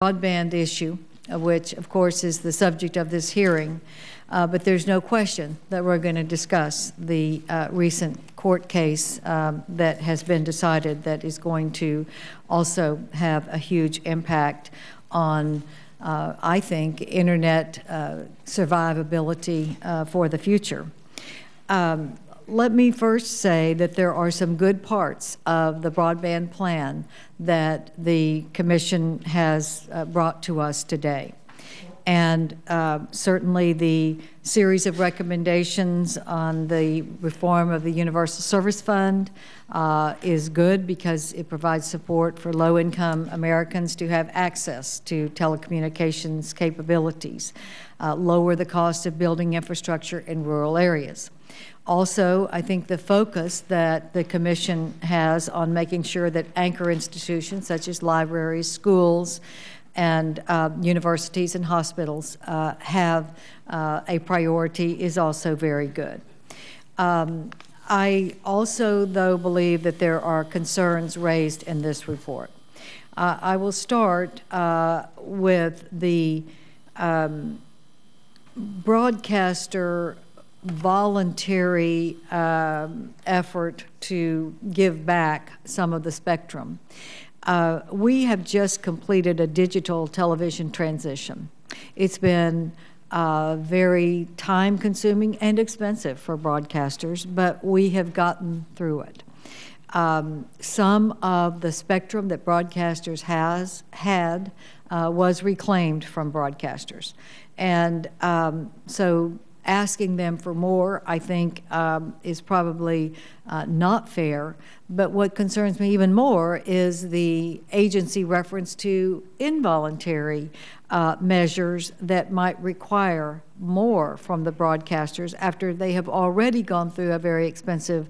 broadband issue, which of course is the subject of this hearing, but there's no question that we're going to discuss the recent court case that has been decided that is going to also have a huge impact on, I think, Internet survivability for the future. Let me first say that there are some good parts of the broadband plan that the Commission has brought to us today. And certainly the series of recommendations on the reform of the Universal Service Fund is good because it provides support for low-income Americans to have access to telecommunications capabilities, lower the cost of building infrastructure in rural areas. Also, I think the focus that the Commission has on making sure that anchor institutions such as libraries, schools, and universities and hospitals have a priority is also very good. I also, though, believe that there are concerns raised in this report. I will start with the broadcaster voluntary effort to give back some of the spectrum. We have just completed a digital television transition. It's been very time-consuming and expensive for broadcasters, but we have gotten through it. Some of the spectrum that broadcasters had was reclaimed from broadcasters. And so asking them for more, I think, is probably not fair. But what concerns me even more is the agency reference to involuntary measures that might require more from the broadcasters after they have already gone through a very expensive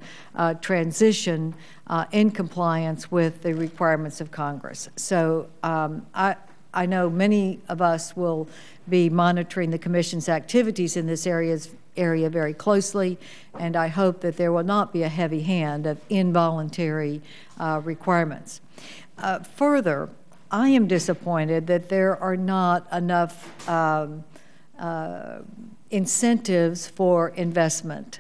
transition in compliance with the requirements of Congress. So I know many of us will be monitoring the Commission's activities in this area very closely, and I hope that there will not be a heavy hand of involuntary requirements. Further, I am disappointed that there are not enough incentives for investment,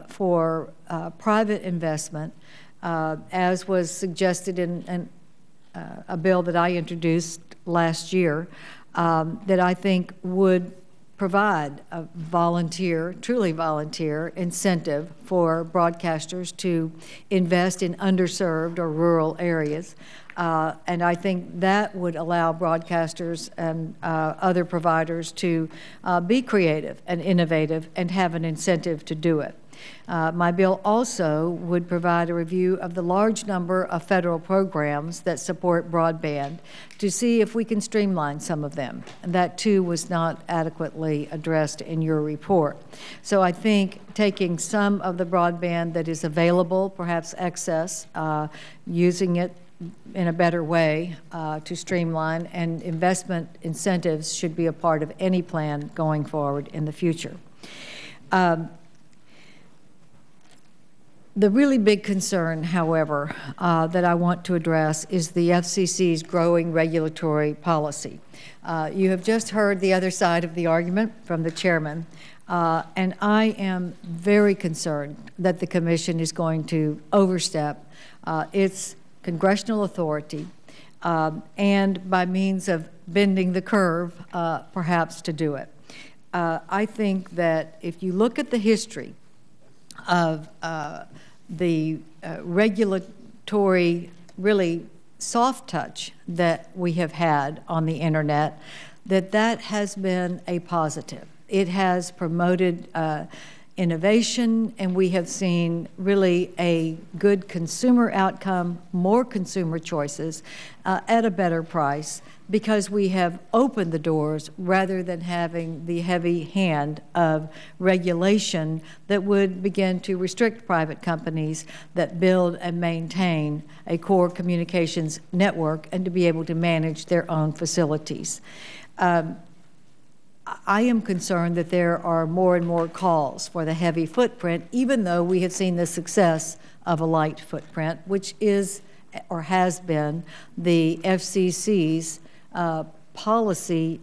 for private investment, as was suggested in a bill that I introduced last year, that I think would provide a volunteer, truly volunteer incentive for broadcasters to invest in underserved or rural areas. And I think that would allow broadcasters and other providers to be creative and innovative and have an incentive to do it. My bill also would provide a review of the large number of federal programs that support broadband to see if we can streamline some of them. And that, too, was not adequately addressed in your report. So I think taking some of the broadband that is available, perhaps excess, using it in a better way to streamline, and investment incentives should be a part of any plan going forward in the future. The really big concern, however, that I want to address is the FCC's growing regulatory policy. You have just heard the other side of the argument from the chairman, and I am very concerned that the Commission is going to overstep its congressional authority and by means of bending the curve, perhaps to do it. I think that if you look at the history of the regulatory, really soft touch that we have had on the Internet, that has been a positive. It has promoted innovation, and we have seen really a good consumer outcome, more consumer choices at a better price, because we have opened the doors rather than having the heavy hand of regulation that would begin to restrict private companies that build and maintain a core communications network and to be able to manage their own facilities. I am concerned that there are more and more calls for the heavy footprint, even though we have seen the success of a light footprint, which is or has been the FCC's policy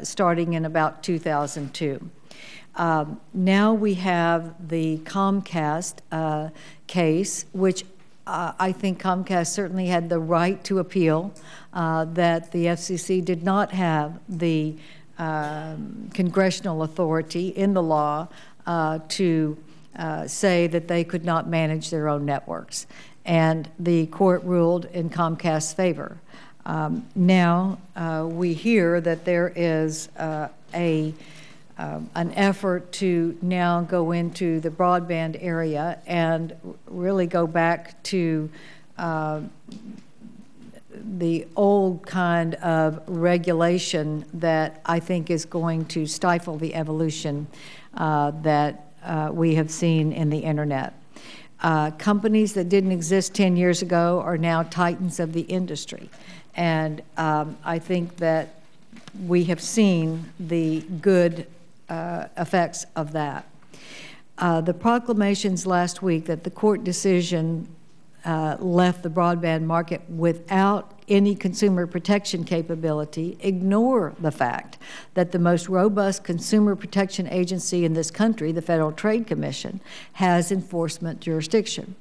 starting in about 2002. Now we have the Comcast case, which I think Comcast certainly had the right to appeal, that the FCC did not have the congressional authority in the law to say that they could not manage their own networks. And the court ruled in Comcast's favor. Now we hear that there is an effort to now go into the broadband area and really go back to the old kind of regulation that I think is going to stifle the evolution that we have seen in the internet. Companies that didn't exist 10 years ago are now titans of the industry. And I think that we have seen the good effects of that. The proclamations last week that the court decision left the broadband market without any consumer protection capability ignore the fact that the most robust consumer protection agency in this country, the Federal Trade Commission, has enforcement jurisdiction.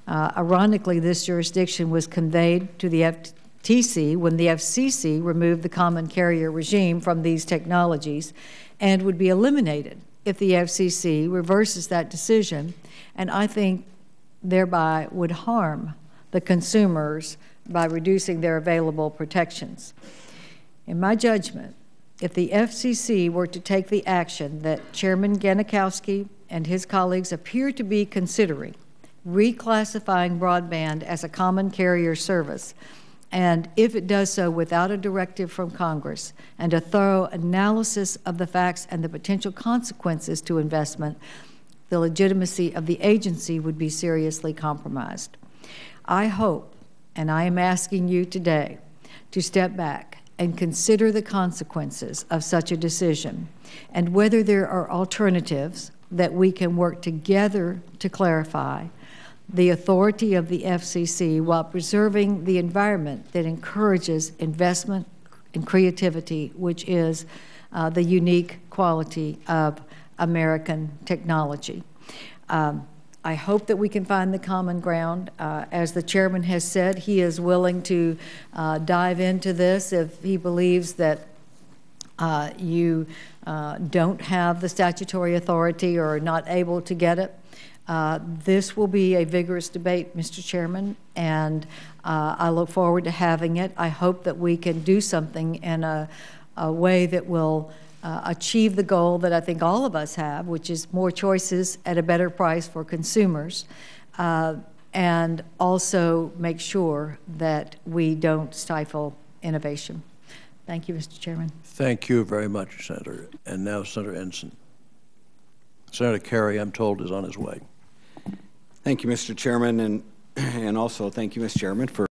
Ironically, this jurisdiction was conveyed to the FTC when the FCC removed the common carrier regime from these technologies and would be eliminated if the FCC reverses that decision, and I think thereby would harm the consumers by reducing their available protections. In my judgment, if the FCC were to take the action that Chairman Genachowski and his colleagues appear to be considering, reclassifying broadband as a common carrier service, and if it does so without a directive from Congress and a thorough analysis of the facts and the potential consequences to investment, the legitimacy of the agency would be seriously compromised. I hope, and I am asking you today, to step back and consider the consequences of such a decision and whether there are alternatives that we can work together to clarify the authority of the FCC while preserving the environment that encourages investment and creativity, which is the unique quality of American technology. I hope that we can find the common ground. As the chairman has said, he is willing to dive into this if he believes that you don't have the statutory authority or are not able to get it. This will be a vigorous debate, Mr. Chairman, and I look forward to having it. I hope that we can do something in a way that will achieve the goal that I think all of us have, which is more choices at a better price for consumers, and also make sure that we don't stifle innovation. Thank you, Mr. Chairman. Thank you very much, Senator. And now Senator Ensign. Senator Kerry, I'm told, is on his way. Thank you, Mr. Chairman, and also thank you, Mr. Chairman, for